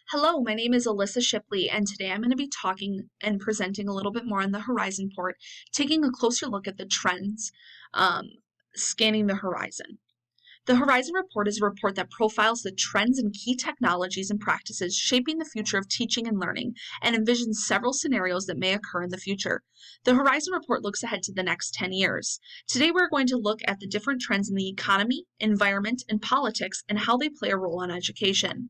Hello, my name is Alyssa Shipley, and today I'm going to be talking and presenting a little bit more on the Horizon Report, taking a closer look at the trends, um, scanning the horizon. The Horizon Report is a report that profiles the trends and key technologies and practices shaping the future of teaching and learning and envisions several scenarios that may occur in the future. The Horizon Report looks ahead to the next 10 years. Today we're going to look at the different trends in the economy, environment, and politics and how they play a role in education.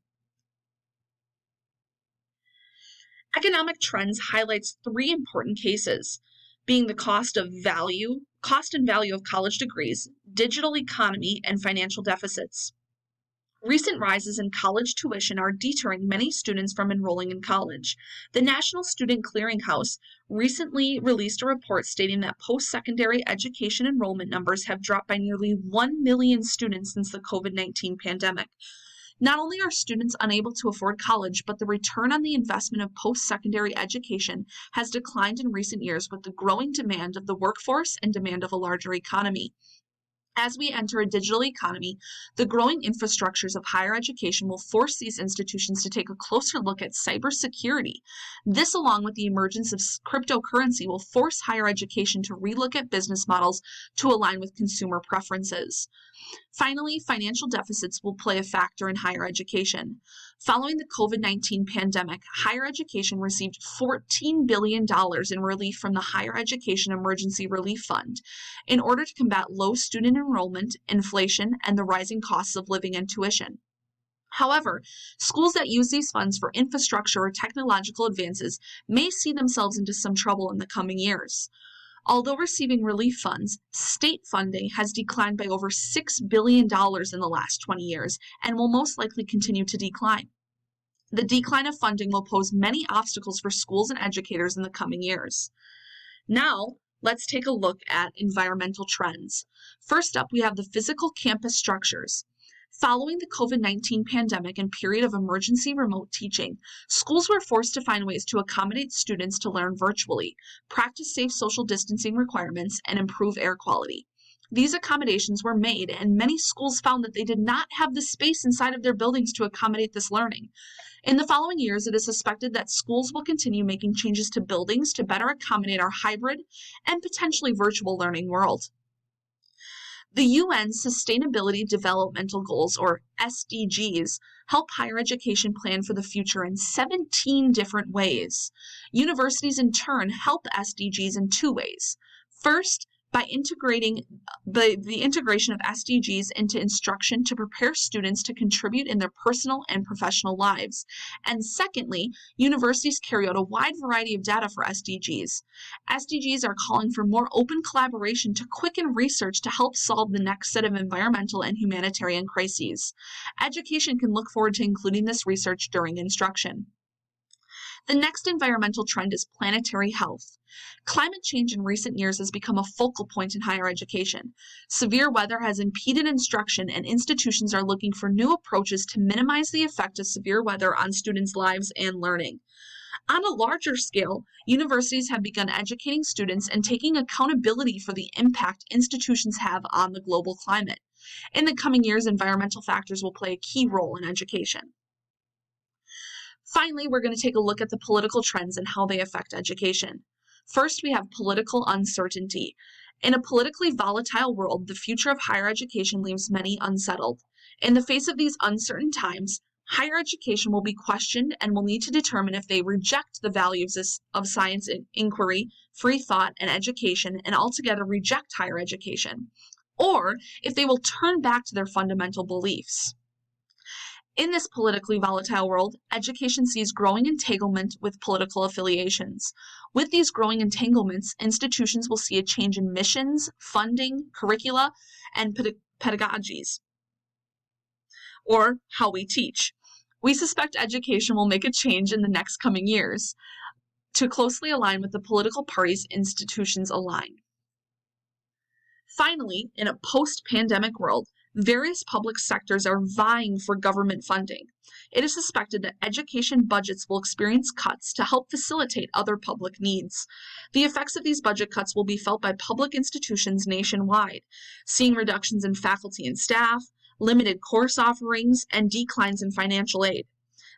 Economic trends highlights three important cases, being the cost and value of college degrees, digital economy, and financial deficits. Recent rises in college tuition are deterring many students from enrolling in college. The National Student Clearinghouse recently released a report stating that post-secondary education enrollment numbers have dropped by nearly 1 million students since the COVID-19 pandemic. Not only are students unable to afford college, but the return on the investment of post-secondary education has declined in recent years with the growing demand of the workforce and demand of a larger economy. As we enter a digital economy, the growing infrastructures of higher education will force these institutions to take a closer look at cybersecurity. This, along with the emergence of cryptocurrency, will force higher education to relook at business models to align with consumer preferences. Finally, financial deficits will play a factor in higher education. Following the COVID-19 pandemic, higher education received $14 billion in relief from the Higher Education Emergency Relief Fund in order to combat low student enrollment, inflation, and the rising costs of living and tuition. However, schools that use these funds for infrastructure or technological advances may see themselves into some trouble in the coming years. Although receiving relief funds, state funding has declined by over $6 billion in the last 20 years and will most likely continue to decline. The decline of funding will pose many obstacles for schools and educators in the coming years. Now, let's take a look at environmental trends. First up, we have the physical campus structures. Following the COVID-19 pandemic and period of emergency remote teaching, schools were forced to find ways to accommodate students to learn virtually, practice safe social distancing requirements, and improve air quality. These accommodations were made, and many schools found that they did not have the space inside of their buildings to accommodate this learning. In the following years, it is suspected that schools will continue making changes to buildings to better accommodate our hybrid and potentially virtual learning world. The UN Sustainability Developmental Goals, or SDGs, help higher education plan for the future in 17 different ways. Universities, in turn, help SDGs in two ways. First, by integrating the integration of SDGs into instruction to prepare students to contribute in their personal and professional lives. And secondly, universities carry out a wide variety of data for SDGs. SDGs are calling for more open collaboration to quicken research to help solve the next set of environmental and humanitarian crises. Education can look forward to including this research during instruction. The next environmental trend is planetary health. Climate change in recent years has become a focal point in higher education. Severe weather has impeded instruction, and institutions are looking for new approaches to minimize the effect of severe weather on students' lives and learning. On a larger scale, universities have begun educating students and taking accountability for the impact institutions have on the global climate. In the coming years, environmental factors will play a key role in education. Finally, we're going to take a look at the political trends and how they affect education. First, we have political uncertainty. In a politically volatile world, the future of higher education leaves many unsettled. In the face of these uncertain times, higher education will be questioned and will need to determine if they reject the values of science inquiry, free thought, and education, and altogether reject higher education, or if they will turn back to their fundamental beliefs. In this politically volatile world, education sees growing entanglement with political affiliations. With these growing entanglements, institutions will see a change in missions, funding, curricula, and pedagogies, or how we teach. We suspect education will make a change in the next coming years to closely align with the political parties institutions align. Finally, in a post-pandemic world, various public sectors are vying for government funding. It is suspected that education budgets will experience cuts to help facilitate other public needs. The effects of these budget cuts will be felt by public institutions nationwide, seeing reductions in faculty and staff, limited course offerings, and declines in financial aid.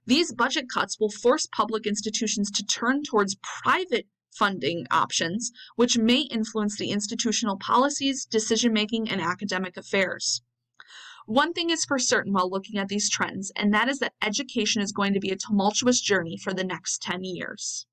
These budget cuts will force public institutions to turn towards private funding options, which may influence the institutional policies, decision-making, and academic affairs. One thing is for certain while looking at these trends, and that is that education is going to be a tumultuous journey for the next 10 years.